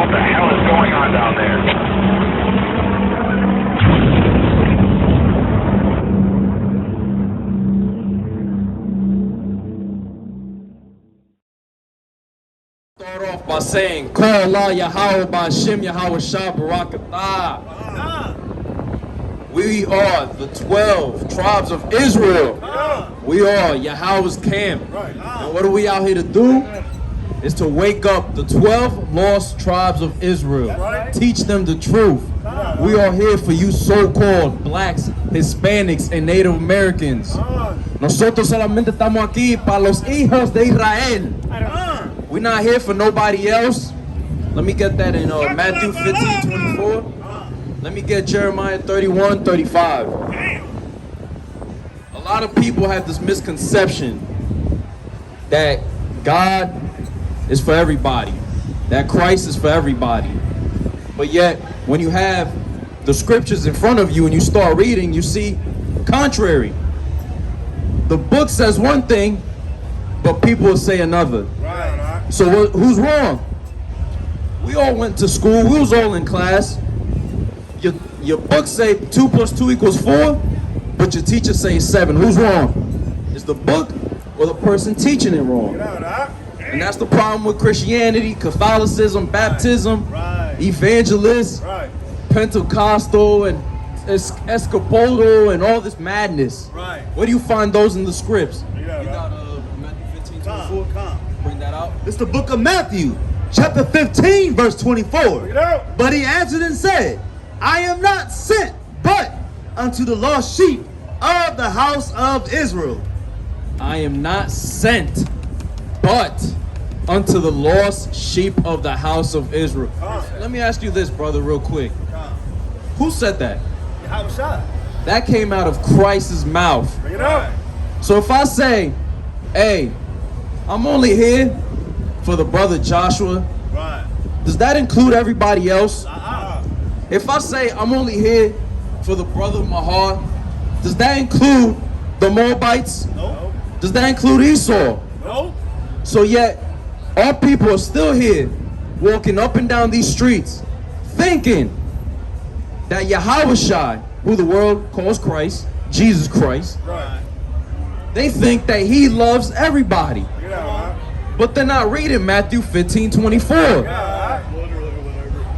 what the hell is going on down there. Start off by saying, Call Allah Yahawah Ba'Shem Yahawah Shah Barakatah. We are the 12 tribes of Israel. We are Yahawah's camp. And what are we out here to do? Is to wake up the 12 lost tribes of Israel. Teach them the truth. We are here for you so-called blacks, Hispanics, and Native Americans. Nosotros solamente estamos aquí para los hijos de Israel. We're not here for nobody else. Let me get that in Matthew 15:24. Let me get Jeremiah 31:35. A lot of people have this misconception that God is for everybody, that Christ is for everybody. But yet, when you have the scriptures in front of you and you start reading, you see contrary. The book says one thing, but people will say another. So who's wrong? We all went to school. We was all in class. Your book say 2 + 2 = 4, but your teacher say 7. Who's wrong? Is the book or the person teaching it wrong? And that's the problem with Christianity, Catholicism, baptism, evangelists, Pentecostal, and Escapodal, and all this madness. Where do you find those in the scripts? You got Matthew 15:24. Bring that out. It's the book of Matthew, chapter 15, verse 24. But he answered and said, I am not sent but unto the lost sheep of the house of Israel. I am not sent but unto the lost sheep of the house of Israel. Let me ask you this, brother, real quick. Who said that? That came out of Christ's mouth. So if I say, hey, I'm only here for the brother Joshua, does that include everybody else? If I say I'm only here for the brother Mahar, does that include the Moabites? No. Does that include Esau? No. So yet, our people are still here, walking up and down these streets, thinking that YAHAWAH'S, who the world calls Christ, Jesus Christ, they think that he loves everybody. But they're not reading Matthew 15:24.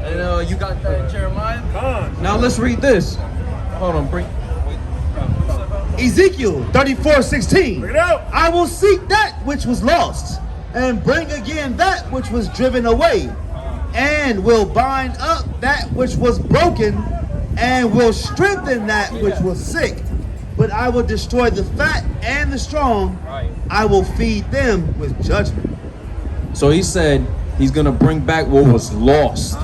And you got that in Jeremiah? Now let's read this. Hold on, Ezekiel 34:16. I will seek that which was lost, and bring again that which was driven away, and will bind up that which was broken, and will strengthen that which was sick. But I will destroy the fat and the strong. I will feed them with judgment. So he said he's going to bring back what was lost.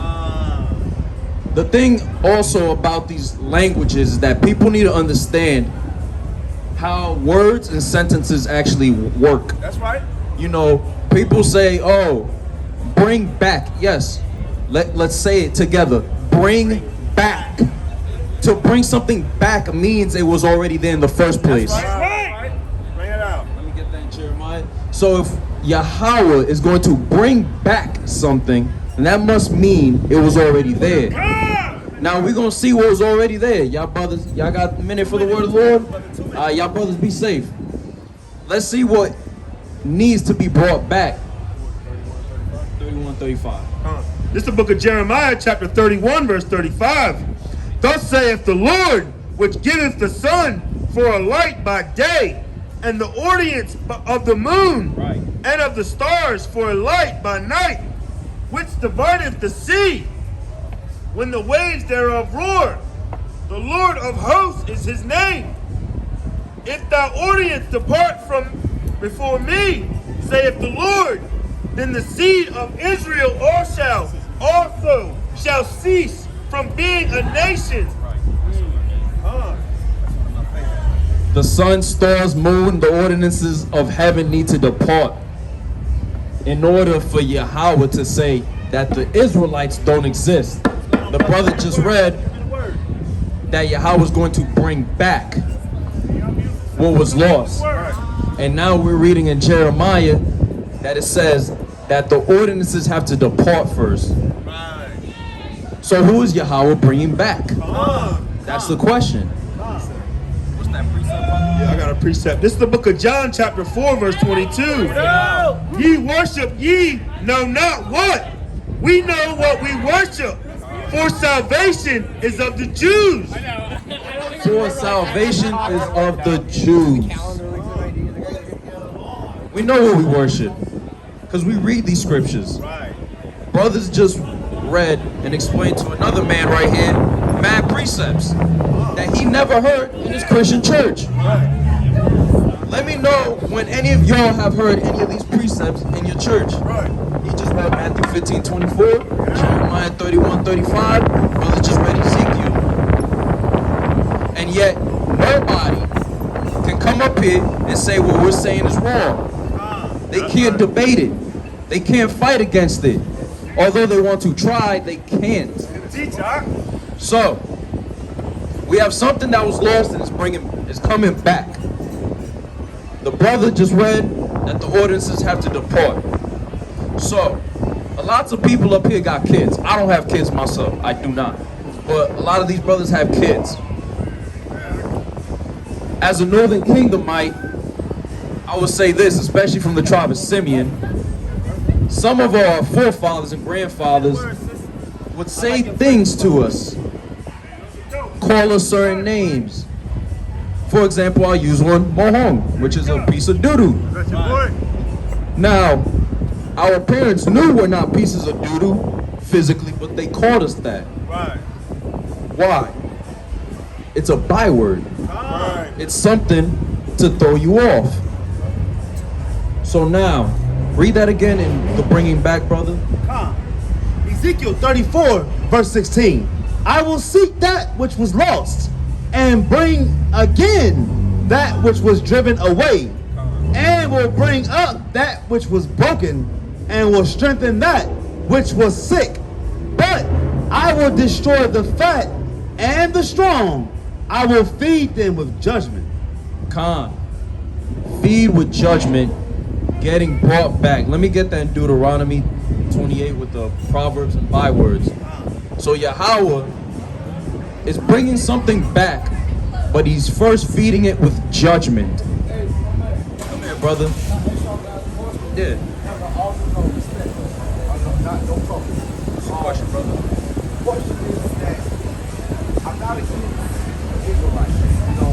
The thing also about these languages is that people need to understand how words and sentences actually work. That's right. You know, people say, oh, bring back. Yes, let's say it together. Bring back. To bring something back means it was already there in the first place. That's right. Bring it out. Let me get that in Jeremiah. So if Yahawah is going to bring back something, then that must mean it was already there. Now we're going to see what was already there. Y'all brothers, y'all got a minute for the word of the Lord? Y'all brothers, be safe. Let's see what needs to be brought back. 31:35. This is the book of Jeremiah, chapter 31, verse 35. Thus saith the Lord, which giveth the sun for a light by day, and the ordinance of the moon, and of the stars for a light by night, which divideth the sea, when the waves thereof roar. The Lord of hosts is his name. If thou ordinance depart from before me, saith the Lord, then the seed of Israel also shall cease from being a nation. The sun, stars, moon, the ordinances of heaven need to depart in order for Yahawah to say that the Israelites don't exist. The brother just read that Yahawah is going to bring back what was lost. And now we're reading in Jeremiah that it says that the ordinances have to depart first. Right. So who is Yahweh bringing back? That's the question. What's that precept? Yeah, I got a precept. This is the book of John, chapter 4, verse 22. Ye worship ye know not what. We know what we worship. For salvation is of the Jews. For salvation is of the Jews. We know what we worship because we read these scriptures. Brothers just read and explained to another man right here mad precepts that he never heard in his Christian church. Let me know when any of y'all have heard any of these precepts in your church. He just read Matthew 15:24, Jeremiah 31:35, brother just read Ezekiel. And yet, nobody can come up here and say what we're saying is wrong. They can't debate it. They can't fight against it. Although they want to try, they can't. So, we have something that was lost and is coming back. The brother just read that the ordinances have to depart. So, lots of people up here got kids. I don't have kids myself. I do not. But a lot of these brothers have kids. As a Northern Kingdomite, I would say this, especially from the tribe of Simeon. Some of our forefathers and grandfathers would say things to us, call us certain names. For example, I'll use one, mohong, which is a piece of doo-doo. Now, our parents knew we're not pieces of doo-doo physically, but they called us that. Why? It's a byword. It's something to throw you off. So now, read that again in the bringing back, brother. Ezekiel 34, verse 16. I will seek that which was lost and bring again that which was driven away, and will bring up that which was broken, and will strengthen that which was sick. But I will destroy the fat and the strong. I will feed them with judgment. Feed with judgment, getting brought back. Let me get that in Deuteronomy 28 with the Proverbs and bywords. So Yahweh is bringing something back, but he's first feeding it with judgment. Come here, brother. Yeah. What's your question, brother? The question is that I'm not against Israelites, you know,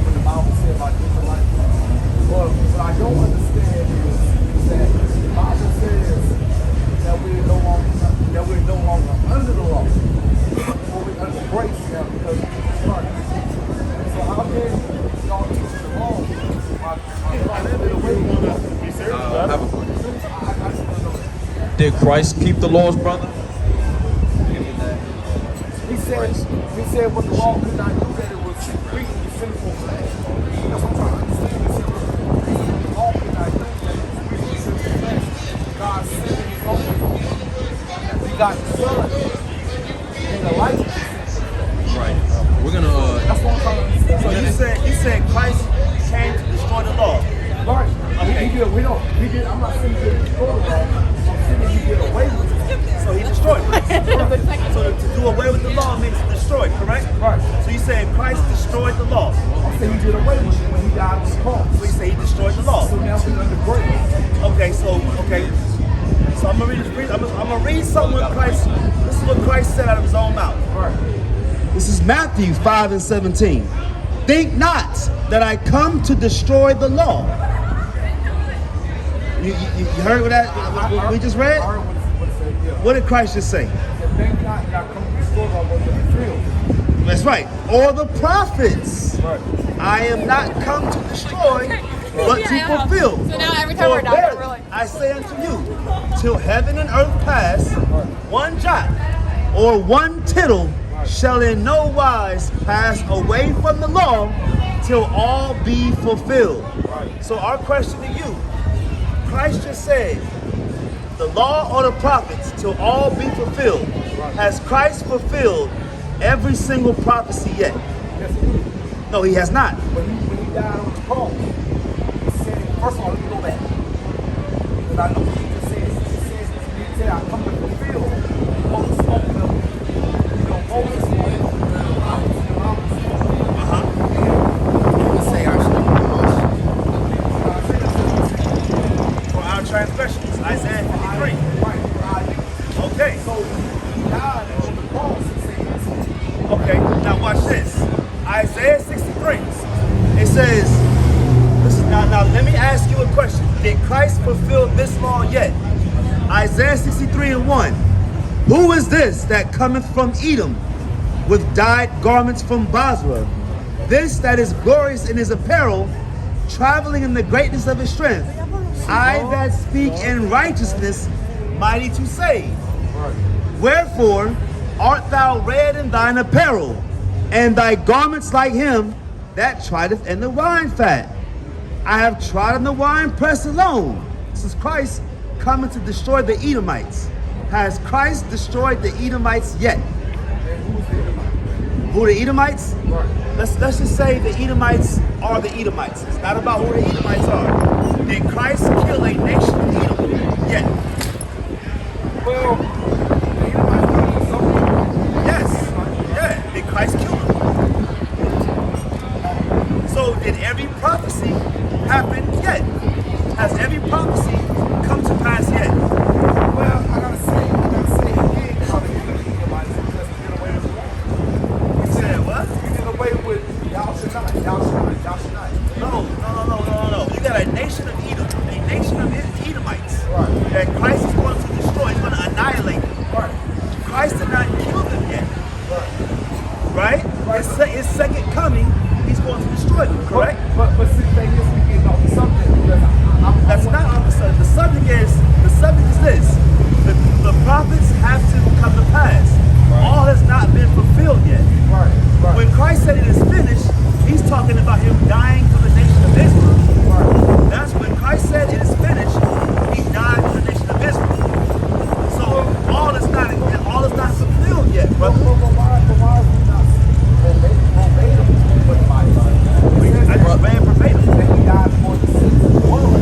when the Bible says about Israelites. But what I don't understand is that the Bible says that we're no longer under the law, or we're under grace now because of Christ. So how can y'all teach the law? I have a question. Did Christ keep the laws, brother? He said what the law could not do, that it was beating the sinful flesh. That's what I'm trying to understand. He said the law could not do that, it was beating the sinful flesh. God sent his own we got the Son and the light. Right. We're gonna. That's what I'm trying to understand. So you said Christ came to destroy the law. Right. Okay. I'm not saying he did destroy the law. I'm saying he did away with it. So he destroyed it. So to do away with the law means to destroy it, correct? Right. So you saying Christ destroyed the law. I'm saying he did away with it when he died on the cross. So you say he destroyed the law. So now we're under grace. Okay, so I'm gonna read this. I'm gonna read something with Christ. This is what Christ said out of his own mouth. Right. This is Matthew 5 and 17. Think not that I come to destroy the law. You heard what we just read? I heard what it said, yeah. What did Christ just say? Think not that I come to destroy the law, but to fulfill. That's right. Or the prophets. Right. I am not come to destroy, but to fulfill. So now every time we're For done, verily, we're like, I say unto you, till heaven and earth pass, one jot or one tittle shall in no wise pass away from the law till all be fulfilled. So our question to you, Christ just said, the law or the prophets till all be fulfilled. Has Christ fulfilled every single prophecy yet? Yes, he did. No, he has not. When he died on the cross, he said, first of all, let me go back. Because I know what he just said. He said, I come to fulfill what was spoken of, Moses spoke of. You would say I should For our transgressions, Isaiah 53. Okay. So he died on the cross, it says. Okay, now watch this. Isaiah 63. It says, listen, now let me ask you a question. Did Christ fulfill this law yet? Isaiah 63 and 1. Who is this that cometh from Edom with dyed garments from Basra? This that is glorious in his apparel, traveling in the greatness of his strength. I that speak in righteousness, mighty to save. Wherefore art thou red in thine apparel, and thy garments like him that trodeth in the wine fat? I have trodden the wine press alone. This is Christ coming to destroy the Edomites. Has Christ destroyed the Edomites yet? Who are the Edomites? Let's just say the Edomites are the Edomites. It's not about who the Edomites are. Did Christ kill a nation of Edom yet? Well, Yes. Yeah. Did Christ kill them? So did every prophecy happen yet? Has every prophecy come to pass yet? well, I gotta say, he did come and kill the Edomites just to get away with it. You said what? He did away with y'all should not. No. You got a nation of Edom, a nation of Edomites Right. that Christ is going to destroy. He's going to annihilate them. Right. Christ did not kill them yet, Right. right? His second coming, he's going to destroy them, correct? But see, the thing is, we getting off the subject because That's not on the subject. The subject is this. The prophets have to come to pass. All has not been fulfilled yet. Right. When Christ said it is finished, he's talking about him dying for the nation of Israel. That's when Christ said it is finished, he died for the nation of Israel. So all is not fulfilled yet, brother. But why is we not verbatim what the Bible says? I just read verbatim. That he died for the sins of the world.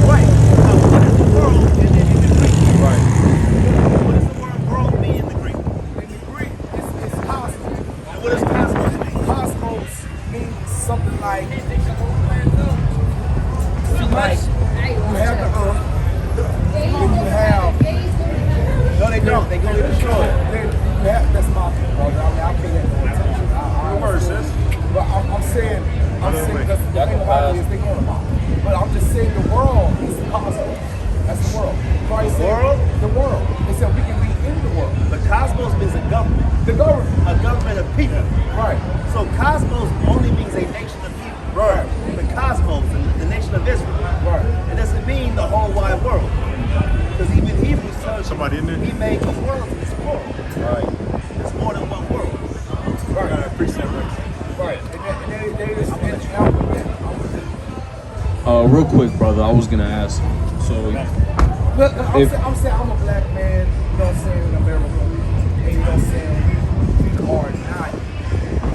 Right. Now, what is the world in the Greek? Right. What does the word world mean in the Greek? In the Greek, it's cosmos. And what does cosmos mean? Cosmos means something like you have the earth, then you have. No, they don't. They go to destroy it. That's my opinion, brother. I mean, I can't get no attention. But I'm saying that's the thing about it is they're going to mock. But I'm just saying the world is the cosmos. That's the world. Christ said, the world. They said we can be in the world. But cosmos means a government. The government. A government of people. Right. So cosmos only means a nation of people. Right. The cosmos, the nation of Israel. Right. It doesn't mean the whole wide world. Because even Hebrews tells you Somebody in there? he made a world in this world. Right. There's more than one world. Right. I appreciate it. Right. And they just Real quick, brother, I was gonna ask. So, Look, I'm If- saying I'm a black man, you know what I'm saying, in America. And you know what I'm saying, we are not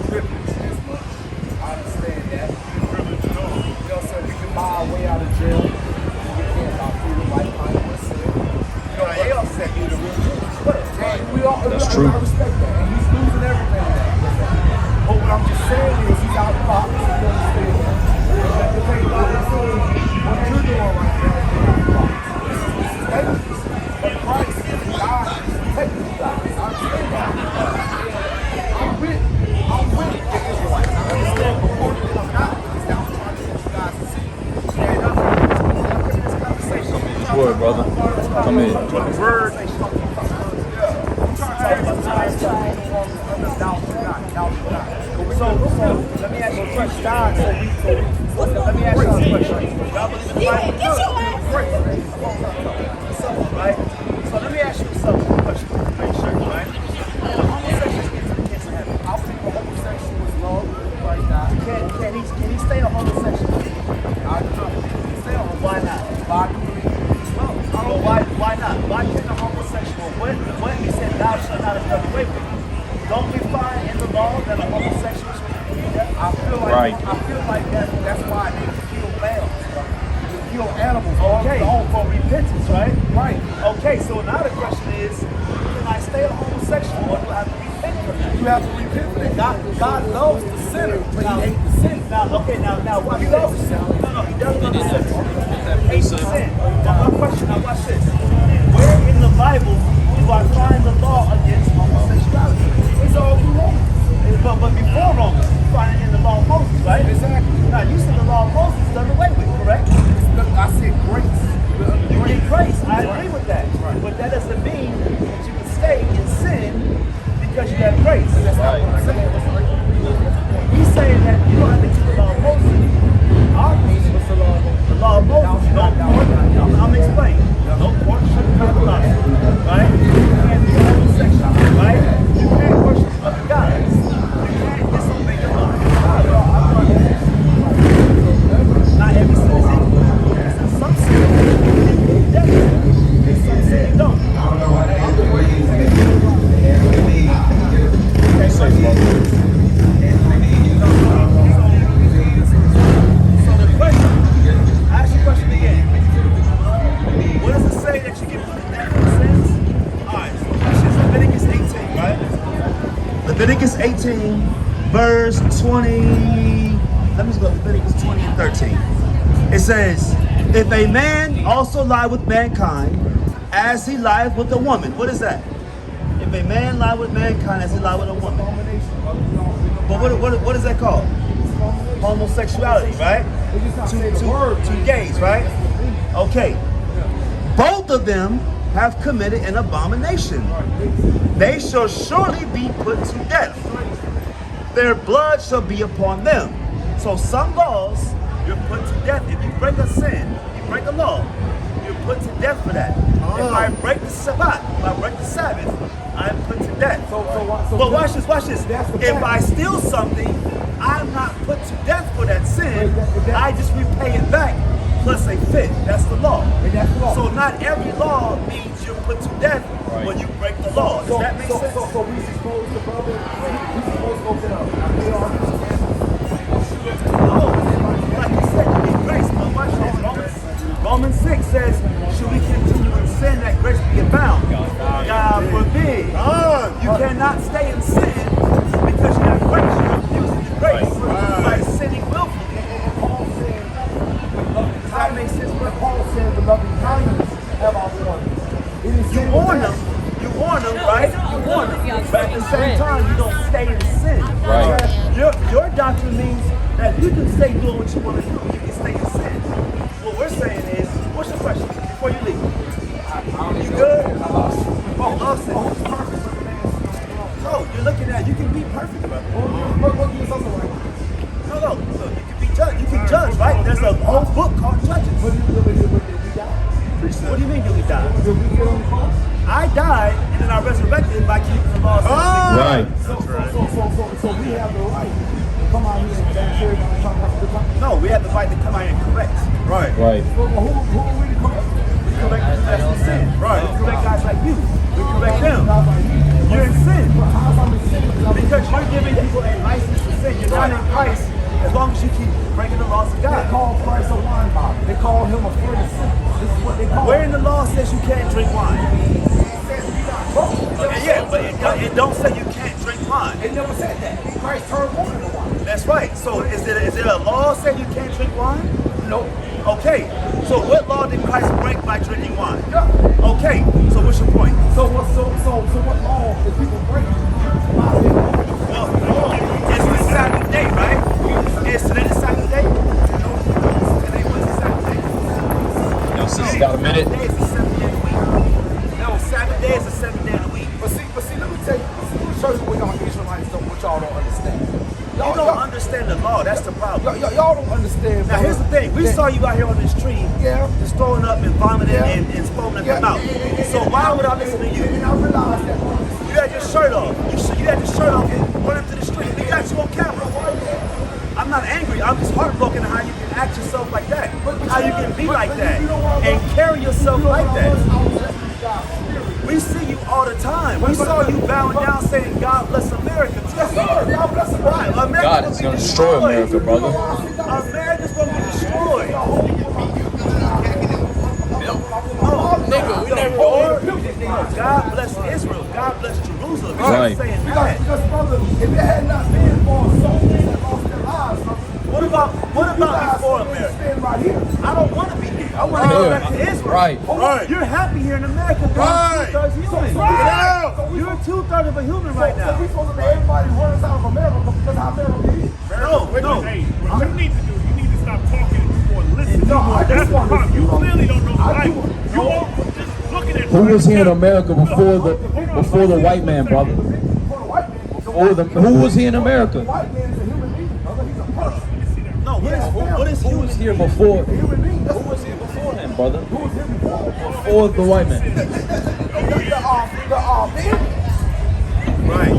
privileged as much. I understand that. You know what I'm saying, we can buy our way out of jail. We can't buy freedom like Kanye said. You know, they all said you the real truth. Right. We all, That's I true. respect that. And he's losing everything now. But what I'm just saying is he's out of pocket. You understand that? The thing about it is, what you're doing right now is out of pocket. This is dangerous. But Christ died to protect you guys. I understand that. I'm with the Israelites. I understand, but one thing I'm not is that I'm trying to get you guys to see. And I'm in this conversation. word, brother. Come in. Word. So let me ask you a question. Let me ask you a question. Y'all believe in the Bible? Right? So let me ask you something. Question. Make sure, right? Homosexuals can't heaven. I think a homosexual is love right now. Can he stay a homosexual? I don't Stay on. Why not? know. Why not? Why can't a homosexual? What he said, thou shalt not have done away with? Don't we find in the law that a homosexual should be dead? I feel like Right. that's why they feel bad. kill animals Okay, for repentance, right? Right. Okay, so now the question is, can I stay a homosexual or do I have to repent for that? You have to repent for that. God loves the sinner, but he hates the sin. Now, what he loves the sinner. No, he doesn't love the sinner. He hates the sin. Now, my question, now watch this. Where in the Bible do I find the law against homosexuality? It's all through Romans. But before Romans, you find it in the law of Moses, right? Exactly. Now, you said the law of Moses is done away with, correct? I said grace. You get grace. I agree with that. Right. But that doesn't mean that you can stay in sin because you have grace. That's not what I'm saying. He's saying that you don't have to keep the law of Moses. Our position is the law of Moses. I'm explaining. No pork, sugar, lobster, right? You can't be homosexual, right? You can't worship other gods. You can't disobey the law. Not every sin is equal. Some sin you definitely. Some sin you don't. So the question, I ask you a question again. What does it say that you get put in death for sins? Alright, so this is Leviticus 18, right? Leviticus 18, verse 20. Let me just go to Leviticus 20 and 13. It says, if a man also lie with mankind as he lieth with a woman. What is that? If a man lie with mankind as he lie with a woman. But what is that called? Homosexuality, right? Two gays, right? Okay. Both of them have committed an abomination. They shall surely be put to death. Their blood shall be upon them. So some laws, you're put to death. If you break a sin, you break a law, you're put to death for that. If I break the Sabbath, if I break the Sabbath, I'm put to death. But watch this. If I steal something, I'm not put to death for that sin. I just repay it back plus a fifth. That's the law. So not every law means you're put to death when you break the law. Does that make sense? So we supposed to, brother, we supposed to open up. No, like you said, you need grace. But watch this. Romans 6 says, should we continue in sin that grace be abound? God forbid. You cannot stay in sin because you have grace. You're abusing the grace by sinning willfully. Does that make sense? But Paul said the loving kindness have our warning. You warn them, right? You warn them. But at the same time, you don't stay in sin. Right. Your doctrine means that you can stay doing what you want to do. You can stay in sin. What we're saying is, what's your question before you leave? You good? Oh, love sin. No, you're looking at, you can be perfect, brother. No, you can be judged. You can judge, right? There's a whole book called Judges. What do you mean, you died? I died, and then I resurrected by keeping the laws. Right. So we have the right to come out here and share the No, we have the right to come out and correct. Right. Who are we to correct? We correct people that's in sin. Right. We correct guys like you. We correct them. You're in sin. Because you're giving people a license to sin. You're not in Christ as long as you keep breaking the laws of They God. call Christ a wine bottle. They call him a furnace. This is what they call Where him. in the law says you can't drink wine? Okay, yeah, but it don't say you can't drink wine. It never said that. Christ turned water to wine. That's right. So is it a law saying you can't drink wine? Nope. Okay. So what law did Christ break by drinking wine? Yeah. Okay. So what's your point? So what law is people breaking? Well, it's the Sabbath day, right? Is today the Sabbath day? Today was the Sabbath day. Yo, sis, got a minute? Sabbath day is the 7th day of the week. No, Sabbath day is the 7th day of the week. But see, let me tell you, show you what y'all Israelites don't, what y'all don't understand. You don't understand the law. That's the problem. Y'all don't understand. Now here's the thing. We saw you out here on this tree, Yeah. just throwing up and vomiting Yeah. and foaming at the mouth. So why would I listen to you? And I realized that. You had your shirt off. You had your shirt off and running to the street. We got you on camera. I'm not angry. I'm just heartbroken at how you can act yourself like that. How you can be like that and carry yourself like that. We see you all the time. We saw you bowing down saying, God bless America. Yes, sir. God bless them. Right. America God is going to destroy America, brother. America's going to be destroyed. nigga. We never God bless Israel. God bless Jerusalem. Right. Saying that. Because, brother, if it had not been for souls that lost their lives, brother, What about before America? stand right here. I don't want to be here. I want to go back to Israel. Right. You're happy here in America. Right. You're 2/3 human. You're 2/3 of a human right So now. we supposed to make everybody run us out of America because how America is. No. Hey, what you need to do, you need to stop talking or listening. No, I That's just the want to problem. You listen. clearly don't know the I Bible. do. You all just looking at Who was here in America before the white man, brother? For the white man, Who was here in America? the white man is a human being, brother. He's a person. No. What is Who human? was here before? Human being. That's Who was here before him, brother? who was here before. Before the white man. The Right.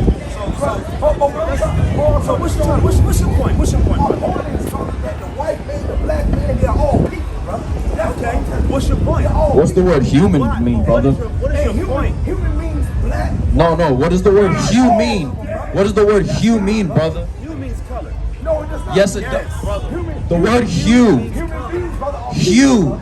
So what's your point? What's your point? What's your point, My brother? point is that the white man, the black man, they're all people, brother. That's Okay. What's your point? What's the word human mean, brother? What is your point? Human means black. No. What does the word hue mean? What does the word hue mean, brother? Hue means color. No, it does not. Yes, it Yes, does. brother. The word hue. Human beings, brother, are Hue. people, brother.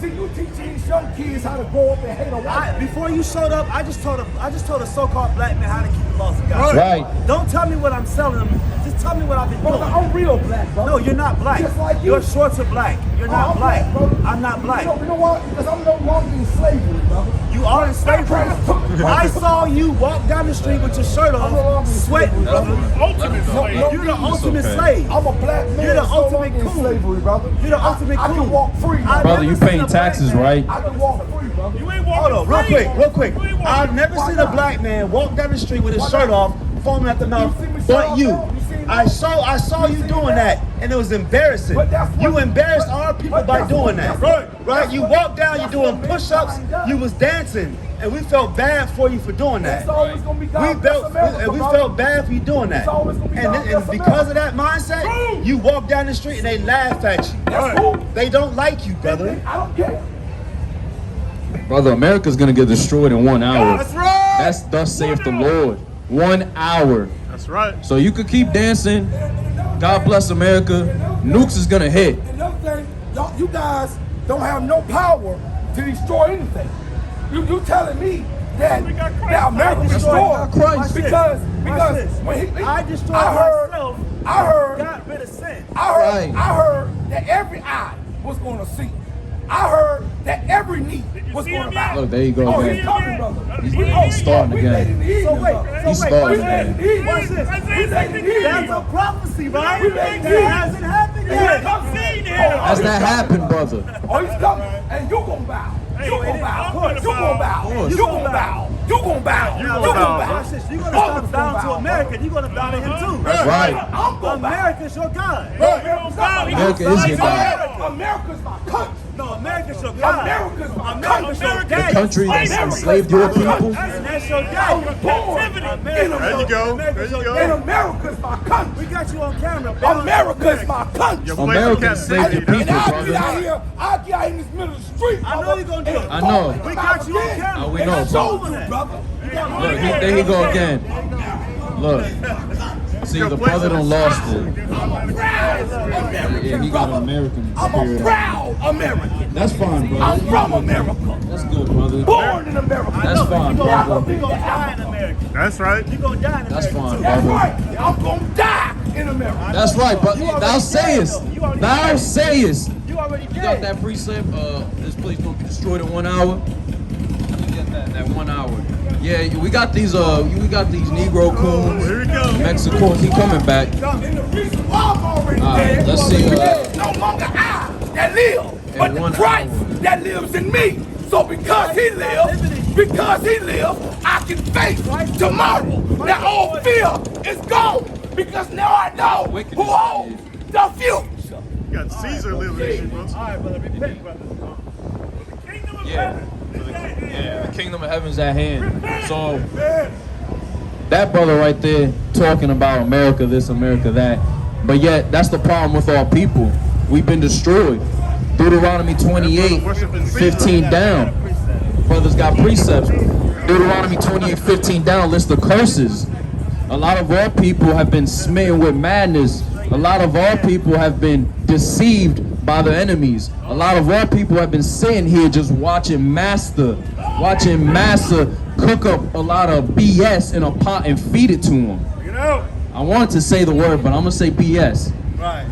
See, you teaching these young kids how to grow up and hate a white man. Before you showed up, I just told a so-called black man how to keep the laws of God. Right. Don't tell me what I'm selling them. Just tell me what I've been Brother, doing. I'm real black, brother. No, you're not black. Just like you. Your shorts are black. You're not I'm black. brother. I'm not black. You know what? Because I'm no longer in slavery, brother. You are in slavery. I saw you walk down the street with your shirt I'm no longer on, in sweating, slavery, brother. ultimate slave. You're the ultimate okay. slave. I'm a black man. You're the that's ultimate no longer in coon. slavery, brother. You're the ultimate I coon. can walk free, I- Brother, you never seen paying a black taxes, man. right? I can walk free, brother. You ain't walking Hold on, real free. quick. You ain't walking I've never Why seen a not? black man walk down the street with his Why shirt not? off, foaming at the mouth, You see me but shirt you. off now? You see me? I saw you doing that, and it was embarrassing. But that's what- You embarrassed our people but by that's doing what- that. that's what- Right? You walked down, you're that's doing what push-ups, mankind does. you was dancing, and we felt bad for you for doing that. It's always gonna be God We bless felt America, we brother. felt bad for you doing that. It's always gonna be And, God bless because of that mindset, you walk down the street and they laugh at you. That's cool. They don't like you, brother. I don't care. Brother, America's gonna get destroyed in 1 hour. That's right. That's thus saith the Lord. 1 hour. That's right. So you could keep dancing. God bless America. Nukes is gonna hit. Another thing, you guys don't have no power to destroy anything. You telling me that America That's destroyed right. Christ. because this. when he I destroyed myself. I heard Got rid of sin. Right. I heard that every eye was going to see. I heard that every knee was see going him to bow. yet? Look, there you go Oh, again. he's coming, brother. He's starting We late in again. the evening, So wait, brother. He's so wait, starting wait, again. Wait, watch this. That's a prophecy, right? We late That in. hasn't happened He's yet. coming. seen him. Has that happened, brother? Oh, he's coming, and you gonna bow. You gonna bow. I'm gonna You gonna bow. bow. You gonna bow. You gonna bow. You gonna bow. Watch this. You're gonna All stop of us bowing gonna to bow, America. You're gonna bow to him too. That's right. I'm gonna bow. America's your God. America is your God. America's my country. No, America's your God. America's my America's your country. daddy. The country that's enslaved your people. And that's your I daddy. was born in There you America. go. There America's you your go. And daddy. America's my We country. got you on camera. bowing to America's my America. country. Your America place enslaved your captivity, people, And I'll brother. get out here. I'll get out in this middle of the street. I know brother, you're gonna do it. and I know. talk We about got you on again. camera. Oh, we And know, I told brother. you, brother. Look, there he go again. Look. See, the brother done lost it. I'm a proud American, Yeah, he got an brother. American I'm a spirit. proud American. That's fine, brother. I'm from America. That's good, brother. Born in America. That's fine, You're brother. gonna die in America. That's right. You're gonna die in America. That's fine, too. That's brother. right. I'm gonna die in America. That's right, but thou sayest. Thou sayest. You already You got dead. that precept? This place gonna be destroyed in 1 hour. Let me get that 1 hour. Yeah, we got these Negro coons, Here we go. Mexicans. He coming back. And the reason why I'm already All right, dead let's see, is no longer I that live, but the 1 Christ hour. that lives in me. So because he lives, I can face tomorrow. That all fear is gone because now I know who holds the future. You got Caesar living in you, bro. All right, brother. Repent, brother. Kingdom of Yeah. heaven. Yeah, the kingdom of heaven's at hand. So that brother right there talking about America this, America that, but yet that's the problem with our people. We've been destroyed. Deuteronomy 28, 15 down. Brothers got precepts. Deuteronomy 28, 15 down lists the curses. A lot of our people have been smitten with madness. A lot of our people have been deceived by their enemies. A lot of our people have been sitting here just watching Master cook up a lot of BS in a pot and feed it to them. You know? I wanted to say the word, but I'm gonna say BS. Right.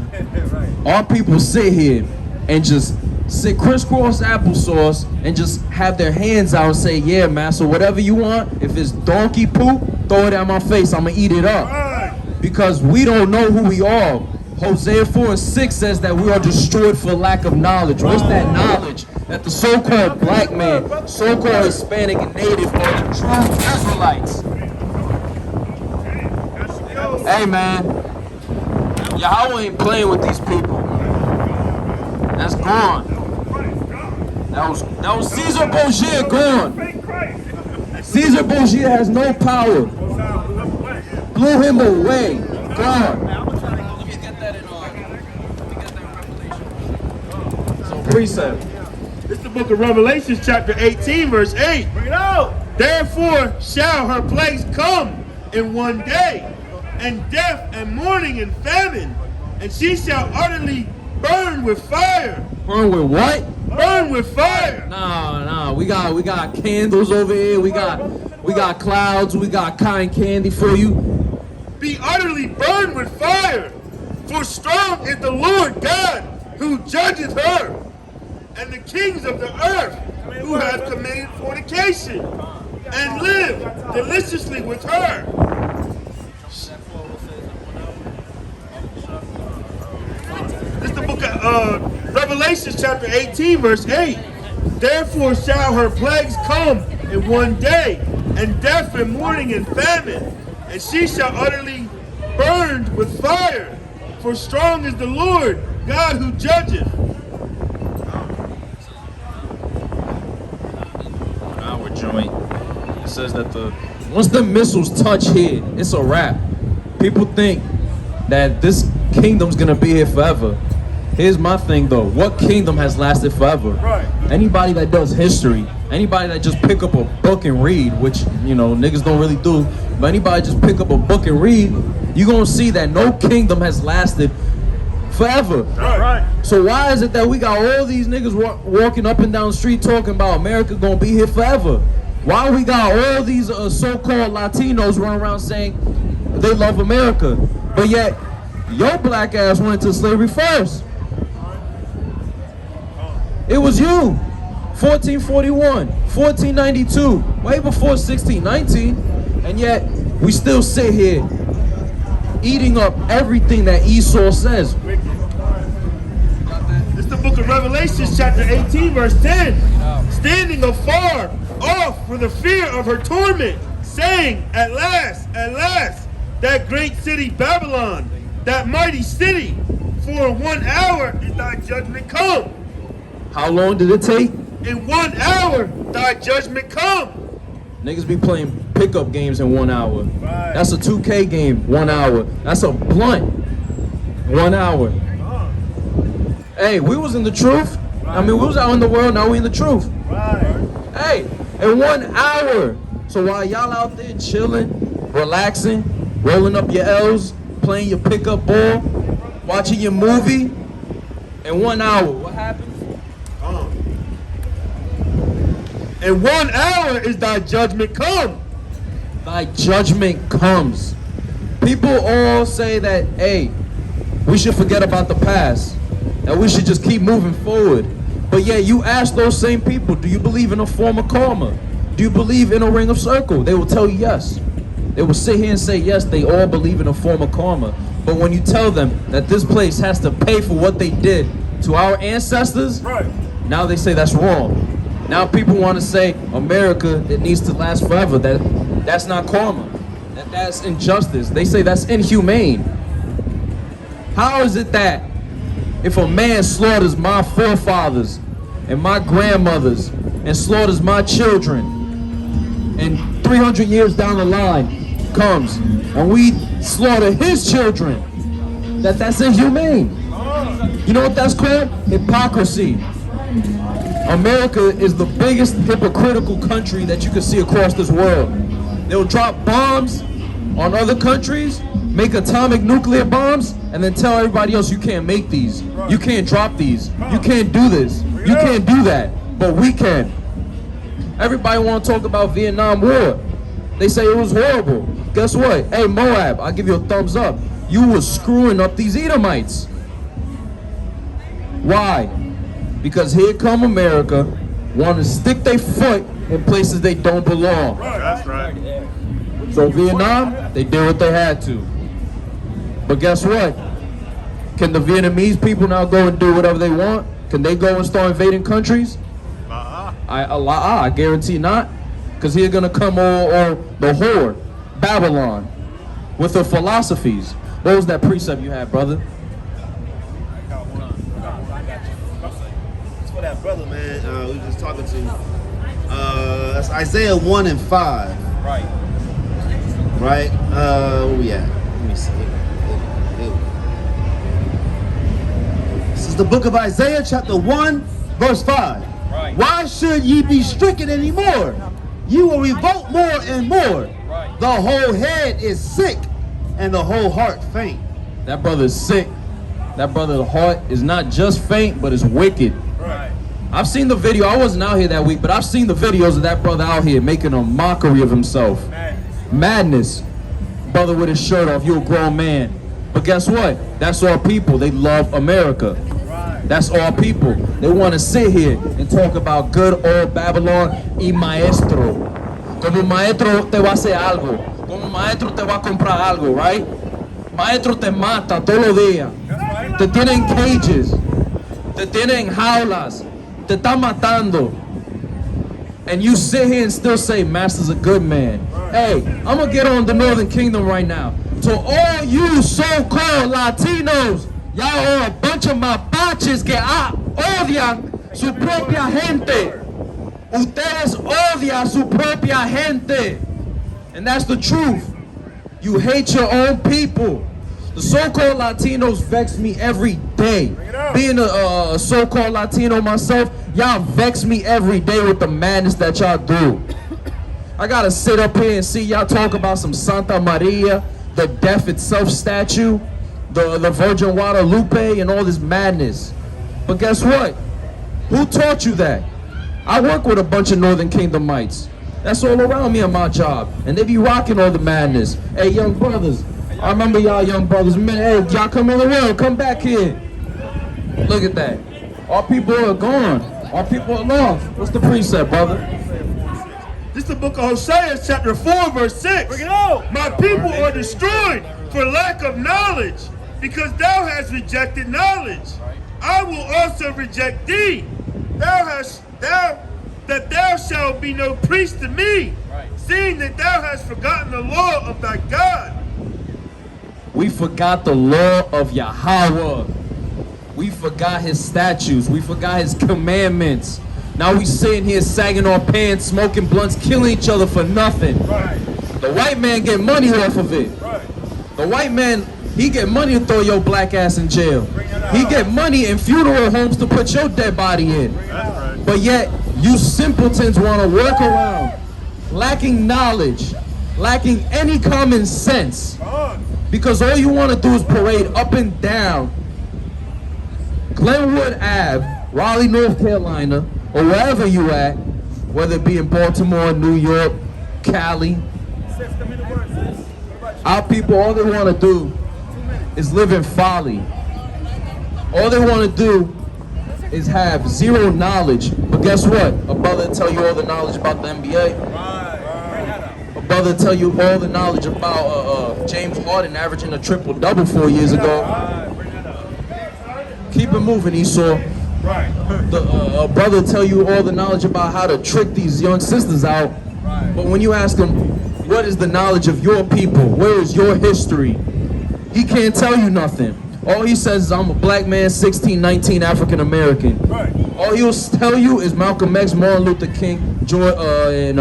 Right. Our people sit here and just sit crisscross applesauce and just have their hands out and say, yeah, Master, whatever you want. If it's donkey poop, throw it at my face. I'm gonna eat it up. Right. Because we don't know who we are. Hosea 4:6 says that we are destroyed for lack of knowledge. What's that knowledge? That the so-called black man, so-called Hispanic and Native are the true Israelites. Hey man, Yahweh ain't playing with these people. That's gone. That was Caesar Borgia gone. Fake Christ. Caesar Borgia has no power. Blew him away. Gone. Let me get that in Revelation. So precept. This is the book of Revelation, chapter 18, verse 8. Bring it out. Therefore shall her plagues come in one day, and death and mourning and famine, and she shall utterly burn with fire. Burn with what? Burn with fire. Nah. We got candles over here. We got clouds. We got cotton candy for you. Be utterly burned with fire. For strong is the Lord God who judgeth her, and the kings of the earth who have committed fornication, and live deliciously with her. This is the book of Revelation, chapter 18, verse 8. Therefore shall her plagues come in one day, and death and mourning and famine, and she shall utterly burned with fire. For strong is the Lord God who judgeth. Our joint. It says that once the missiles touch here, it's a wrap. People think that this kingdom's gonna be here forever. Here's my thing though. What kingdom has lasted forever? Right. Anybody that does history, anybody that just pick up a book and read, which, you know, niggas don't really do, but anybody just pick up a book and read, you're gonna see that no kingdom has lasted forever. Right. So why is it that we got all these niggas walking up and down the street talking about America gonna be here forever? Why we got all these so-called Latinos running around saying they love America, but yet your black ass went to slavery first? It was you. 1441, 1492, way before 1619, and yet we still sit here eating up everything that Esau says. This is the book of Revelation, chapter 18, verse 10. Standing afar off for the fear of her torment, saying, at last, that great city Babylon, that mighty city, for 1 hour is thy judgment come. How long did it take? In 1 hour thy judgment come. Niggas be playing pickup games in 1 hour. Right. That's a 2K game, 1 hour. That's a blunt, 1 hour. Hey, we was in the truth. I mean, we was out in the world, now we in the truth. Right. Hey, in 1 hour. So while y'all out there chilling, relaxing, rolling up your L's, playing your pickup ball, watching your movie, in 1 hour, what happens? In 1 hour is thy judgment come. Thy judgment comes. People all say that, hey, we should forget about the past, that we should just keep moving forward. But yeah, you ask those same people, do you believe in a form of karma? Do you believe in a ring of circle? They will tell you yes. They will sit here and say yes, they all believe in a form of karma. But when you tell them that this place has to pay for what they did to our ancestors, Right. now they say that's wrong. Now people want to say America, it needs to last forever. That's not karma. That's injustice. They say that's inhumane. How is it that if a man slaughters my forefathers and my grandmothers and slaughters my children, and 300 years down the line comes and we slaughter his children, that's inhumane? You know what that's called? Hypocrisy. America is the biggest hypocritical country that you can see across this world. They'll drop bombs on other countries, make atomic nuclear bombs, and then tell everybody else you can't make these, you can't drop these, you can't do this, you can't do that, but we can. Everybody want to talk about Vietnam War. They say it was horrible. Guess what? Hey, Moab, I'll give you a thumbs up. You were screwing up these Edomites. Why? Because here come America, want to stick their foot in places they don't belong. That's right. So Vietnam, they did what they had to. But guess what? Can the Vietnamese people now go and do whatever they want? Can they go and start invading countries? I guarantee not. Because here gonna come all the whore, Babylon, with her philosophies. What was that precept you had, brother? It's for that brother, man. We were just talking to. That's Isaiah 1 and 5. Right. Right? Where we at? Let me see. This is the book of Isaiah, chapter 1, verse 5. Right. Why should ye be stricken anymore? You will revolt more and more. Right. The whole head is sick, and the whole heart faint. That brother is sick. That brother's heart is not just faint, but it's wicked. Right. I've seen the video. I wasn't out here that week, but I've seen the videos of that brother out here making a mockery of himself. Madness. Brother with his shirt off, you a grown man. But guess what? That's our people. They love America. That's our people. They want to sit here and talk about good old Babylon y maestro. Como maestro te va a hacer algo. Como maestro te va a comprar algo, right? Maestro te mata todos los días. Te tienen cages. Te tienen jaulas. Te está matando. And you sit here and still say, Master's a good man. Hey, I'm going to get on the Northern Kingdom right now. To all you so-called Latinos, y'all are a bunch of mapaches que odian su propia gente. Ustedes odian su propia gente. And that's the truth. You hate your own people. The so-called Latinos vex me every day. Being a so-called Latino myself, y'all vex me every day with the madness that y'all do. I gotta sit up here and see y'all talk about some Santa Maria, the death itself statue, the Virgin Guadalupe, and all this madness. But guess what? Who taught you that? I work with a bunch of Northern Kingdomites. That's all around me on my job. And they be rocking all the madness. Hey, young brothers. I remember y'all young brothers. Man, hey, y'all come in the world. Come back here. Look at that. Our people are gone. Our people are lost. What's the precept, brother? This is the book of Hosea, chapter 4, verse 6. Bring it out. My people are destroyed for lack of knowledge, because thou hast rejected knowledge. I will also reject thee. That thou shalt be no priest to me, seeing that thou hast forgotten the law of thy God. We forgot the law of Yahweh. We forgot his statutes. We forgot his commandments. Now we sitting here sagging our pants, smoking blunts, killing each other for nothing. The white man get money off of it. The white man, he get money to throw your black ass in jail. He get money in funeral homes to put your dead body in. But yet, you simpletons want to work around, lacking knowledge, lacking any common sense. Because all you want to do is parade up and down Glenwood Ave, Raleigh, North Carolina, or wherever you at, whether it be in Baltimore, New York, Cali. Our people, all they want to do is live in folly. All they want to do is have zero knowledge. But guess what? A brother will tell you all the knowledge about the NBA. A brother will tell you all the knowledge about James Harden averaging a triple-double 4 years ago. Keep it moving, Esau. A brother will tell you all the knowledge about how to trick these young sisters out. But when you ask him, what is the knowledge of your people? Where is your history? He can't tell you nothing. All he says is, I'm a black man, 16, 19, African American. All he'll tell you is Malcolm X, Martin Luther King, George, and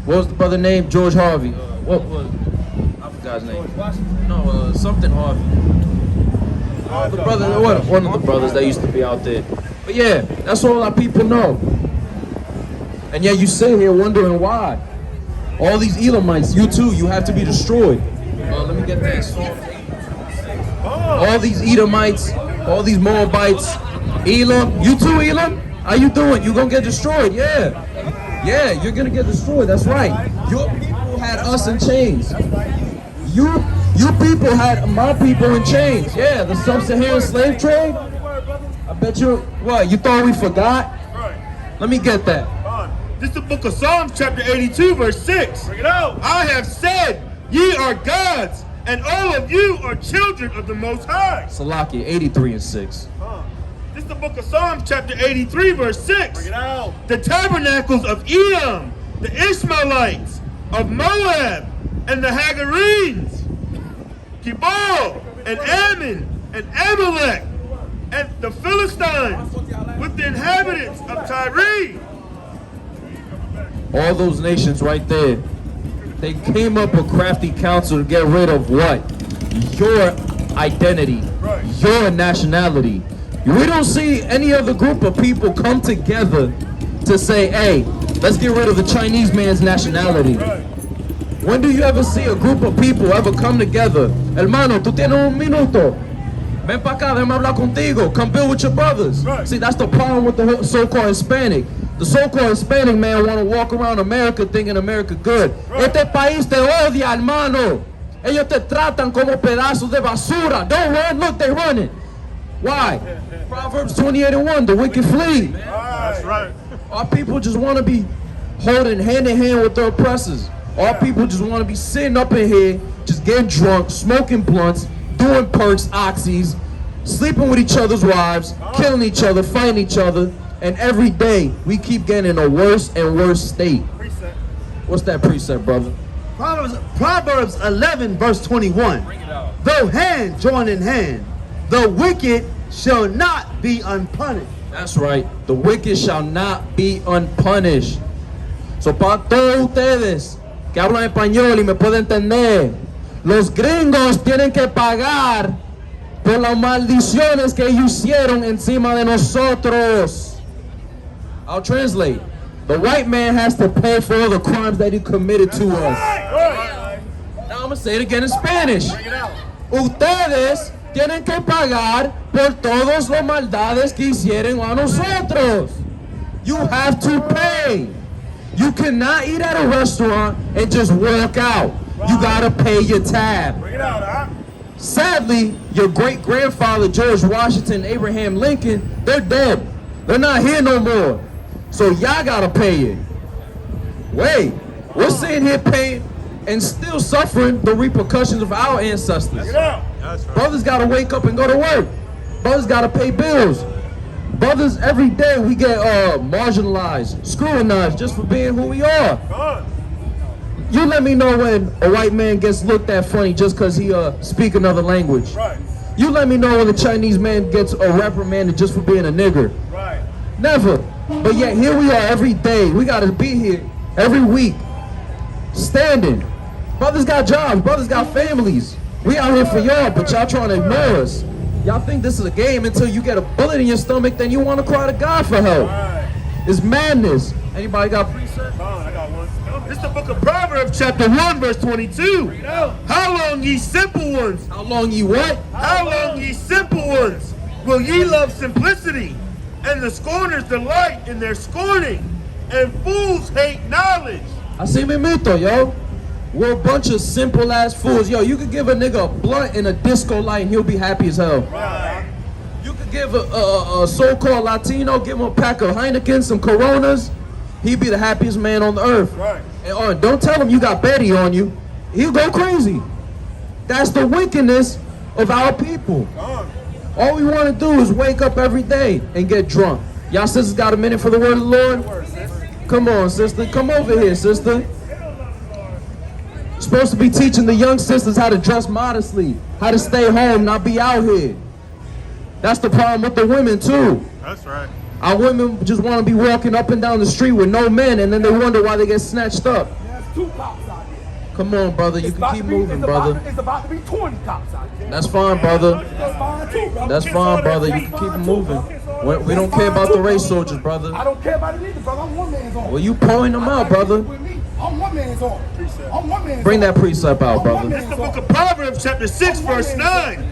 what was the brother name? George Harvey. What was? I forgot his name. No, something Harvey. The brother, one of the brothers that used to be out there. But yeah, that's all our people know. And yet you sit here wondering why. All these Edomites, you too, you have to be destroyed. Let me get that sword. All these Edomites, all these Moabites, Elam. You too, Elam? How you doing? You gonna get destroyed? Yeah. Yeah, you're gonna get destroyed. That's right. Your people had us in chains. You people had my people in chains. Yeah, the sub-Saharan slave trade. I bet you, what, you thought we forgot? Let me get that. This is the book of Psalms, chapter 82, verse 6. Bring it out. I have said, ye are gods, and all of you are children of the Most High. Salakia, 83 and 6. This is the book of Psalms, chapter 83, verse 6. Bring it out. The tabernacles of Edom, the Ishmaelites, of Moab, and the Hagarenes, Kibal, and Ammon, and Amalek, and the Philistines, with the inhabitants of Tyre. All those nations right there, they came up with crafty counsel to get rid of what? Your identity, your nationality. We don't see any other group of people come together to say, hey, let's get rid of the Chinese man's nationality. When do you ever see a group of people ever come together? Hermano, tú tienes un minuto. Ven pa' acá, déjame hablar contigo. Come build with your brothers. See, that's the problem with the so-called Hispanic. The so-called Hispanic man want to walk around America thinking America good. Este país te odia, hermano. Ellos te tratan como pedazos de basura. Don't run, look, they running. Why? Proverbs 28:1, the wicked flee. That's right. Our people just want to be holding hand in hand with their oppressors. Our people just want to be sitting up in here, just getting drunk, smoking blunts, doing perks, oxys, sleeping with each other's wives, killing each other, fighting each other, and every day we keep getting in a worse and worse state. Precept. What's that precept, brother? Proverbs 11, verse 21. Though hand join in hand, the wicked shall not be unpunished. That's right. The wicked shall not be unpunished. So para todos ustedes que hablan español y me pueden entender, los gringos tienen que pagar por las maldiciones que ellos hicieron encima de nosotros. I'll translate. The white man has to pay for all the crimes that he committed to us. Now I'm going to say it again in Spanish. Ustedes tienen que pagar por todas las maldades que hicieron a nosotros. You have to pay. You cannot eat at a restaurant and just walk out. You gotta pay your tab. Bring it out, huh? Sadly, your great-grandfather, George Washington, Abraham Lincoln, they're dead. They're not here no more. So y'all gotta pay it. Wait, we're sitting here paying and still suffering the repercussions of our ancestors. Bring it out. That's right. Brothers gotta wake up and go to work. Brothers gotta pay bills. Brothers, every day we get marginalized, scrutinized just for being who we are. Good. You let me know when a white man gets looked at funny just because he speak another language. Right. You let me know when a Chinese man gets reprimanded just for being a nigger. Right. Never. But yet here we are every day. We gotta be here every week, standing. Brothers got jobs. Brothers got families. We out here for y'all, but y'all trying to ignore us. Y'all think this is a game until you get a bullet in your stomach, then you want to cry to God for help. Right. It's madness. Anybody got precept? I got one. This is the book of Proverbs, chapter 1, verse 22. How long, ye simple ones? How long you what? How long, ye simple ones? Will ye love simplicity? And the scorners delight in their scorning, and fools hate knowledge. Así mismito, yo. We're a bunch of simple ass fools. Yo, you could give a nigga a blunt and a disco light and he'll be happy as hell. Right. You could give a so-called Latino, give him a pack of Heineken, some Coronas, he'd be the happiest man on the earth. Right. And don't tell him you got Betty on you. He'll go crazy. That's the wickedness of our people. All we want to do is wake up every day and get drunk. Y'all sisters got a minute for the word of the Lord? Come on, sister. Come over here, sister. Supposed to be teaching the young sisters how to dress modestly, how to stay home, not be out here. That's the problem with the women too. That's right. Our women just want to be walking up and down the street with no men, and then they wonder why they get snatched up. There's 2 cops out there. Come on, brother. You can keep moving, brother. It's about to be 20 cops out there. That's fine, brother. That's fine too, brother. That's fine, brother. You can keep it moving. We don't care about the race soldiers, brother. I don't care about it either, brother. I'm one man's on. Well, you pulling them out, brother. With me, I'm one man's on. I'm one man's Bring on. that precept out, brother. This is the book of Proverbs, chapter 6, verse 9.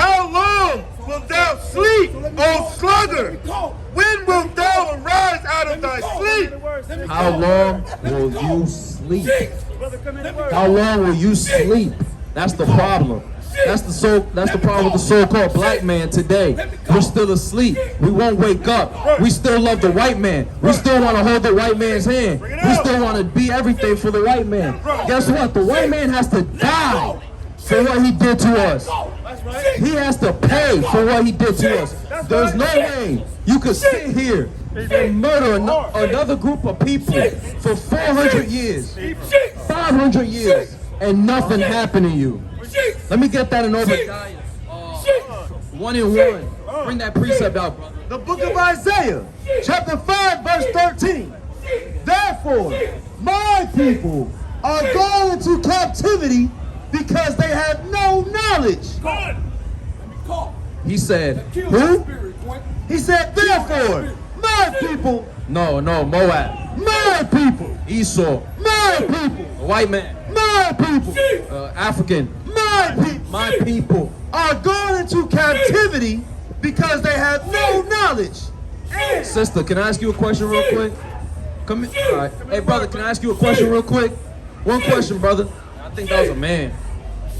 How long wilt thou sleep, O sluggard? When wilt thou arise out of thy sleep? How long will you sleep? How long will you sleep? That's the problem. That's the problem with the so-called black man today. We're still asleep. We won't wake up. We still love the white man. We still want to hold the white man's hand. We still want to be everything for the white man. Guess what? The white man has to die for what he did to us. He has to pay for what he did to us. There's no way you could sit here and murder another group of people for 400 years, 500 years, and nothing happened to you. Let me get that in Obadiah. 1 and 1. Bring that precept out, brother. The book of Isaiah, chapter 5, verse 13. Therefore, my people are gone into captivity because they have no knowledge. He said, who? He said, therefore, my people, No, Moab. my people, Esau. my people, The white man. my people, African. my people My people. are gone into captivity because they have no knowledge. Sister, can I ask you a question real quick? Come in. All right. Hey, brother, can I ask you a question real quick? One question, brother. I think that was a man.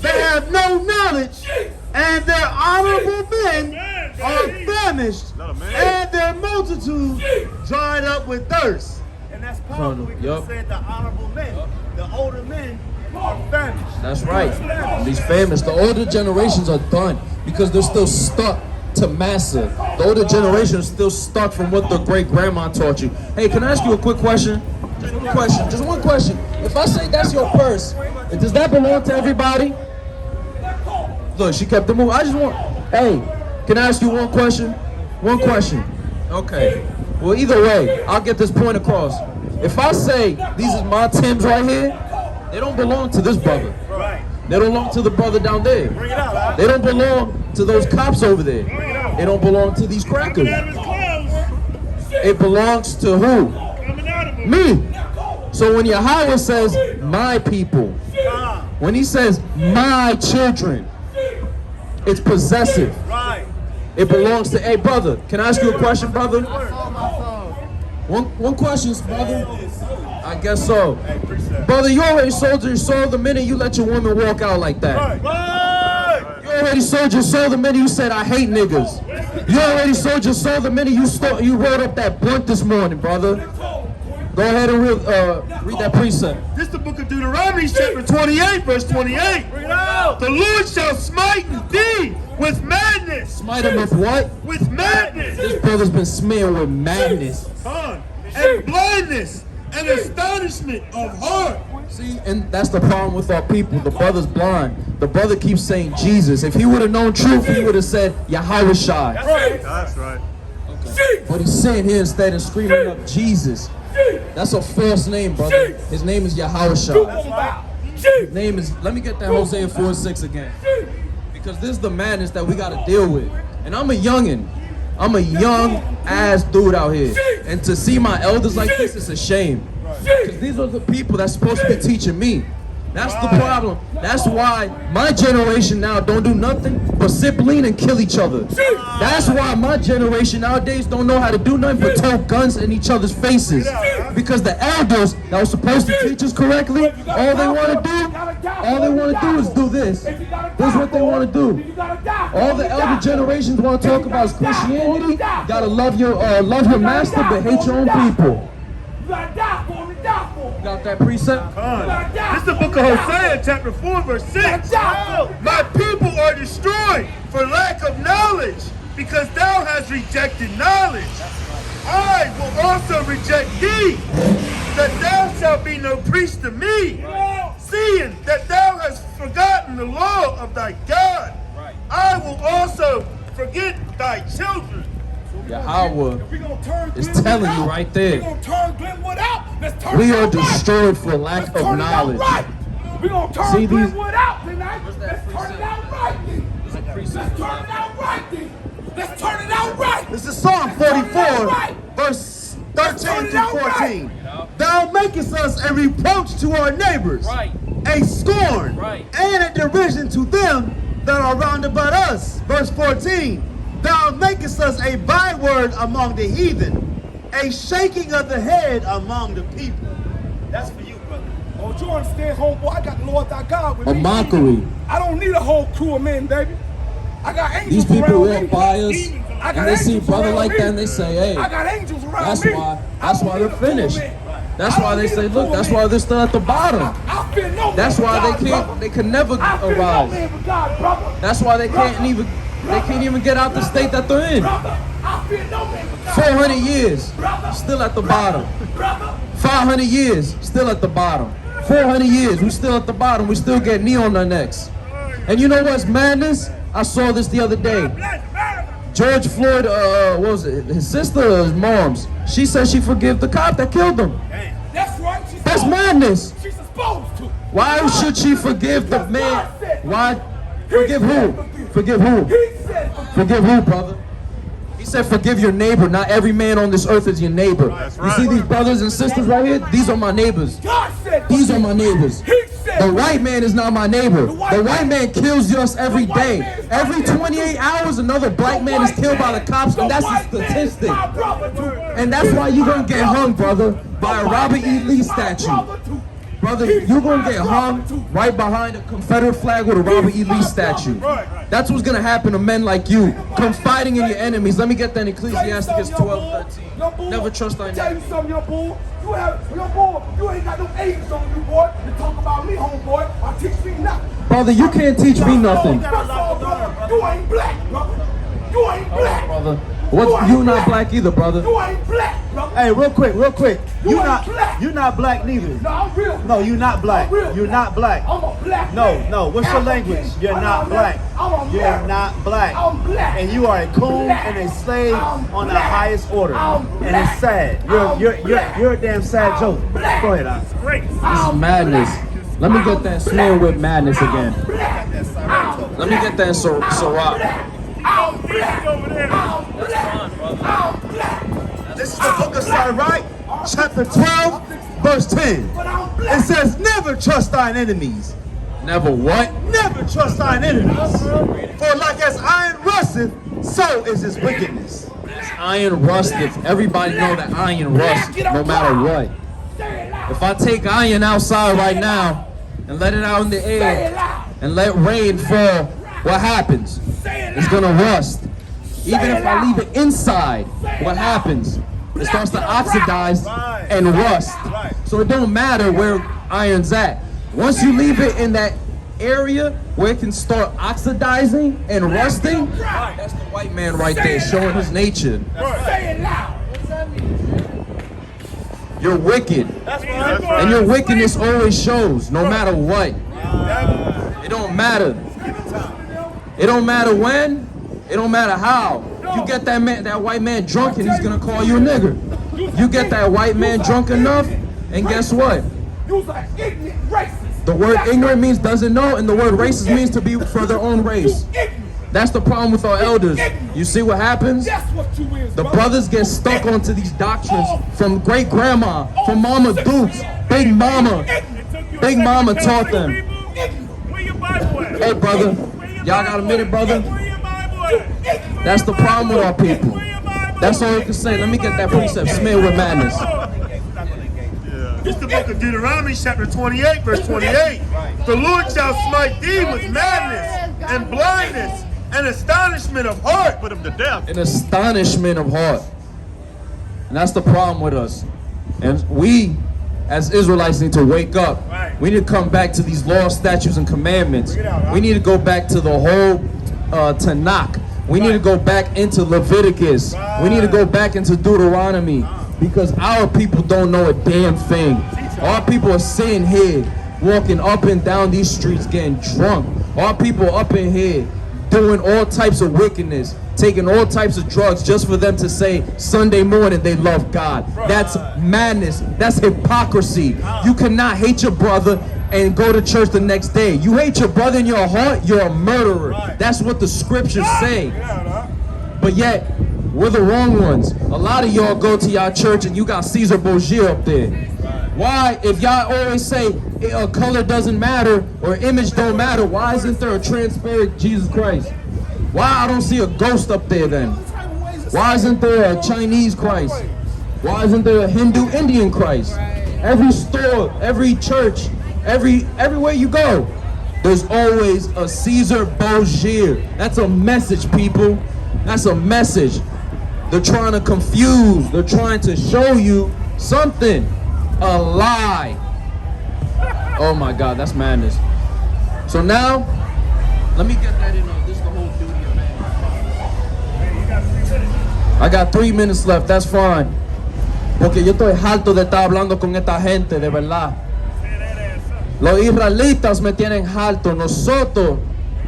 They have no knowledge, and their honorable men are famished, and their multitude dried up with thirst. And that's powerful because Yup. it said the honorable men, the older men are famished. That's right. These famous, the older generations are done because they're still stuck to massa. The older generation is still stuck from what their great grandma taught you. Hey, can I ask you a quick question? Just one question. Just one question. If I say that's your purse, does that belong to everybody? Look, she kept the move. I just want. Hey, can I ask you one question? One question. Okay. Well, either way, I'll get this point across. If I say these are my Timbs right here, they don't belong to this brother. Right. They don't belong to the brother down there. Bring it out, huh? They don't belong to those cops over there. They don't belong to these crackers. It belongs to who? Me. So when Yahweh says my people, when he says my children, it's possessive. Right. It belongs to, hey brother, can I ask you a question, brother? One question, brother. I guess so. Brother, you already sold your soul the minute you let your woman walk out like that. Right. You already sold your soul the minute you said I hate niggas. You already sold your soul the minute you rolled up that blunt this morning, brother. Go ahead and read that precept. This is the book of Deuteronomy, chapter 28, verse 28. Bring it out. The Lord shall smite thee with madness. Smite him with what? With madness. This brother's been smeared with madness. And blindness and astonishment of heart. See, and that's the problem with our people. The brother's blind. The brother keeps saying Jesus. If he would have known truth, he would have said YAHAWAH'S. That's right. But he's saying here instead and screaming up Jesus. That's a false name, brother. His name is YAHAWAH'S. His name is, let me get that Hosea 4:6 again. Because this is the madness that we got to deal with. And I'm a youngin'. I'm a young ass dude out here. And to see my elders like this, it's a shame. Because these are the people that's supposed to be teaching me. That's the problem. That's why my generation now don't do nothing but sip lean and kill each other. That's why my generation nowadays don't know how to do nothing but throw guns in each other's faces. Because the elders that were supposed to teach us correctly, all they want to do is do this. This is what they want to do. All the elder generations want to talk about is Christianity. Gotta love your master, but hate your own people. Got that precept? This is the book of Hosea, chapter 4, verse 6. My people are destroyed for lack of knowledge, because thou hast rejected knowledge. I will also reject thee, that thou shalt be no priest to me, seeing that thou hast forgotten the law of thy God. I will also forget thy children. Yahweh is telling you right there. We're gonna turn Glenwood out. Let's turn We it are out right. destroyed for lack Let's of turn it out knowledge. right. We're gonna turn See these- Glenwood out tonight. Let's turn it out right then. Let's turn it out right then. Let's turn it out right. This is Psalm 44, verse 13 through 14. Thou makest us a reproach to our neighbors, Right. a scorn, Right. and a derision to them that are round about us. Verse 14. Thou makest us a byword among the heathen, a shaking of the head among the people. That's for you, brother. Oh, you understand, homeboy? I got the Lord thy God with A me. mockery. I don't need a whole crew of men, baby. I got angels These people around me. walk by us I got and they see a angels brother around like me. that and they say, hey, I got angels around that's me. why I don't they're need a crew of finished. men. That's I why don't they need say, a look, crew that's of why men. they're still at the bottom. I fear no That's man why but God, they brother. can never I fear no arise. man but God, brother. That's why they can't even get out the state that they're in. Brother, I fear no man but God. 400 years, still at the bottom. 500 years, still at the bottom. 400 years, we still at the bottom. We still get knee on our necks. And you know what's madness? I saw this the other day. George Floyd, what was it? His sister or his mom's? She said she forgave the cop that killed him. That's right. That's madness. She's supposed to. Why should she forgive the man? Why? Forgive who? Forgive who? He said Forgive who, brother? He said forgive your neighbor. Not every man on this earth is your neighbor. You see these brothers and sisters right here? These are my neighbors. God said These are my neighbors. He said The white man is not my neighbor. The white man kills us every day. Every 28 hours, another black man is killed by the cops, and that's a statistic. And that's why you're going to get hung, brother, by a Robert E. Lee statue. Brother, you're going to get hung right behind a Confederate flag with a Robert E. Lee statue. That's what's going to happen to men like you, confiding in your enemies. Let me get that in Ecclesiastes 12:13. Never trust thy Tell you neighbor. something, your bull. You ain't got no angels on you, boy. To talk about me, homeboy. I teach me nothing. Brother, you can't teach me nothing. First of all, brother, you ain't black, brother. You ain't black. Brother, what? You not black either, brother. You ain't black, brother. Hey, real quick. You ain't black. You're not black neither. No, I'm real. No, you're not black. I'm real You're not black. I'm a black man. No. What's your African. language? You're I'm not black. I'm You're American. not black. I'm black. And you are a coon Black. and a slave I'm on the black. highest order. I'm And black. it's sad. I'm You're black. a damn sad I'm joke. black. Go ahead, Al. This is madness. Let me get that snare with madness again. Let me get that Ciroc. I'm black. I'm black. I'm black. This is the book of Sirach, chapter 12, verse 10. But I'm It black. says, never trust thine enemies. Never what? Never trust thine enemies. For like as iron rusteth, so is his wickedness. Iron rusteth. Everybody know that iron rusts no matter what. Say it loud. If I take iron outside right now and let it out in the Say it air loud. and let rain fall, what happens? Say it It's loud. gonna rust. Even if I leave it inside, what happens? It starts to oxidize and rust. So it don't matter where iron's at. Once you leave it in that area where it can start oxidizing and rusting, that's the white man right there showing his nature. Say it loud. You're wicked. And your wickedness always shows, no matter what. It don't matter. It don't matter when. It don't matter how. You get that white man drunk and he's gonna call you a nigger. You get that white man drunk enough, and guess what? You's an ignorant racist. The word ignorant means doesn't know, and the word racist means to be for their own race. That's the problem with our elders. You see what happens? That's what you is, The brother. brothers get stuck onto these doctrines from great grandma, from Mama Dukes, Big Mama. Big Mama taught them. Where your Bible at? Hey brother, y'all got a minute, brother? Where your Bible at? That's the problem with our people. That's all you can say. Let me get that precept smeared with madness. This is the book of Deuteronomy, chapter 28, verse 28. The Lord shall smite thee with madness and blindness and astonishment of heart. Put him to death. An astonishment of heart. And that's the problem with us. And we, as Israelites, need to wake up. We need to come back to these laws, statutes, and commandments. We need to go back to the whole Tanakh. We need to go back into Leviticus. We need to go back into Deuteronomy. Because our people don't know a damn thing. Our people are sitting here, walking up and down these streets, getting drunk. Our people up in here, doing all types of wickedness, taking all types of drugs just for them to say Sunday morning they love God. That's madness. That's hypocrisy. You cannot hate your brother and go to church the next day. You hate your brother in your heart, you're a murderer. That's what the scriptures say. But yet, we're the wrong ones. A lot of y'all go to y'all church and you got Caesar Borgia up there. Why? If y'all always say color doesn't matter or image don't matter, why isn't there a transparent Jesus Christ? Why I don't see a ghost up there then? Why isn't there a Chinese Christ? Why isn't there a Hindu Indian Christ? Every store, every church, everywhere you go, there's always a Caesar Borgia. That's a message, people. That's a message. They're trying to confuse. They're trying to show you something. A lie. Oh my God, that's madness. So now, let me get that in. This is the whole duty of man. I got 3 minutes left, that's fine. Porque yo estoy harto de estar hablando con esta gente, de verdad. Los israelitas me tienen harto. Nosotros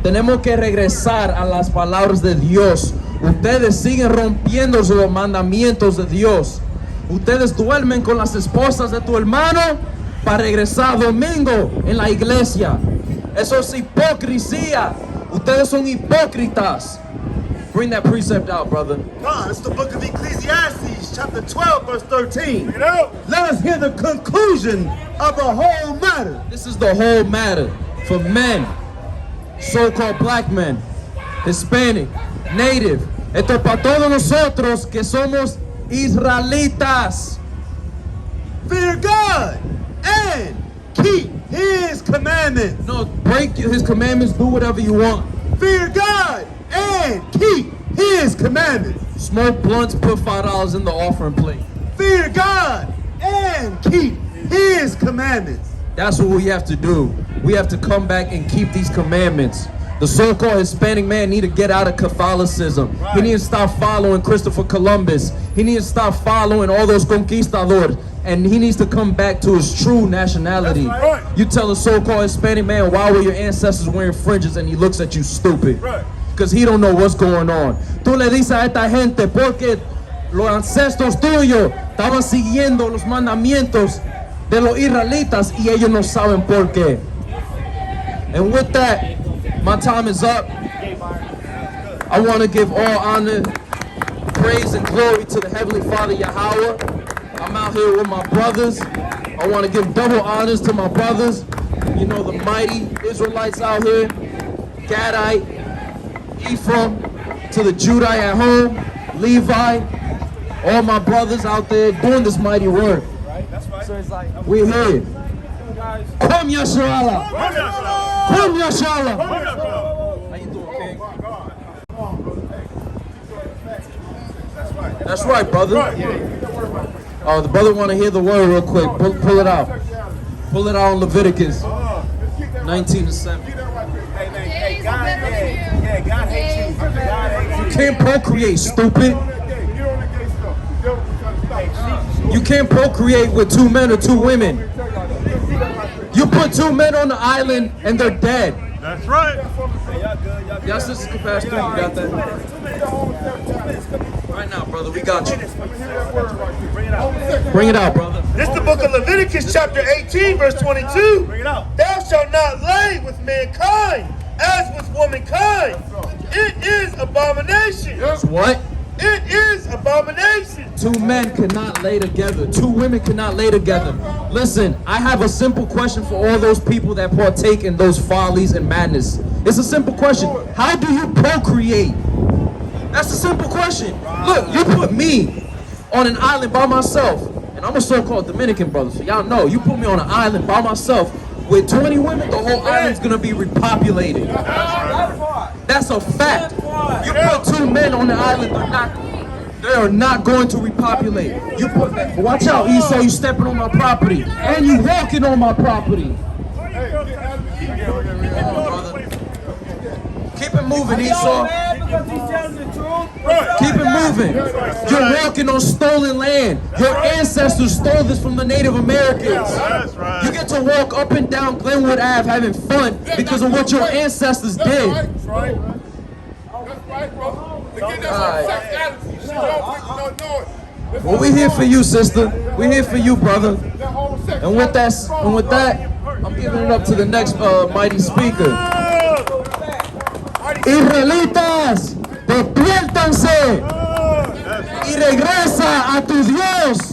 tenemos que regresar a las palabras de Dios. Ustedes siguen rompiendo los mandamientos de Dios. Ustedes duermen con las esposas de tu hermano para regresar domingo en la iglesia. Eso es hipocresía. Ustedes son hipócritas. Bring that precept out, brother. God, it's the book of Ecclesiastes, chapter 12, verse 13. You know? Let us hear the conclusion of the whole matter. This is the whole matter for men, so-called black men, Hispanic, Native. Esto es para todos nosotros que somos israelitas. Fear God and keep His commandments. No, break His commandments, do whatever you want. Fear God and keep His commandments. Smoke blunts, put $5 in the offering plate. Fear God and keep His commandments. That's what we have to do. We have to come back and keep these commandments. The so-called Hispanic man need to get out of Catholicism. He needs to stop following Christopher Columbus. He needs to stop following all those conquistadors. And he needs to come back to his true nationality. Right. You tell a so-called Hispanic man, why were your ancestors wearing fringes? And he looks at you stupid. Right. Because he don't know what's going on. Tú le dices a esta gente porque los ancestros tuyos estaban siguiendo los mandamientos de los israelitas y ellos no saben por qué. And with that, my time is up. I want to give all honor, praise, and glory to the Heavenly Father, Yahweh. I'm out here with my brothers. I want to give double honors to my brothers. You know, the mighty Israelites out here, Gadite, Ephraim, to the Judite at home, Levi, all my brothers out there doing this mighty work. So it's like, We're here. Come Yasharala. Come Yasharala. How you doing, King? That's right, brother. Oh, the brother want to hear the word real quick. Pull it out. Pull it out on Leviticus 19:7. hey, God hates you. God hates you. You can't procreate, stupid. You can't procreate with 2 men or 2 women. You put 2 men on the island and they're dead. That's right. Y'all sisters can pass through. You got that? Right now, brother. We got you. Bring it out, brother. This is the book of Leviticus, chapter 18, verse 22. Bring it out. Thou shalt not lay with mankind as with womankind. It is abomination. What? It is abomination. 2 men cannot lay together. 2 women cannot lay together. Listen, I have a simple question for all those people that partake in those follies and madness. It's a simple question. How do you procreate? That's a simple question. Look, you put me on an island by myself, and I'm a so-called Dominican brother, so y'all know, you put me on an island by myself with 20 women, the whole island's gonna be repopulated. That's a fact. You put 2 men on the island, they are not going to repopulate. You put, watch out, Esau, you stepping on my property, and you walking on my property. Keep it moving, Esau. Keep it moving. You're walking on stolen land. Your ancestors stole this from the Native Americans. That's right. You get to walk up and down Glenwood Ave having fun because of what your ancestors did. That's right, brother. To get that sex attitude. She don't know it. Well, we're here for you, sister. We're here for you, brother. And with that, I'm giving it up to the next mighty speaker. Israelitas, despiértanse y regresa a tu Dios.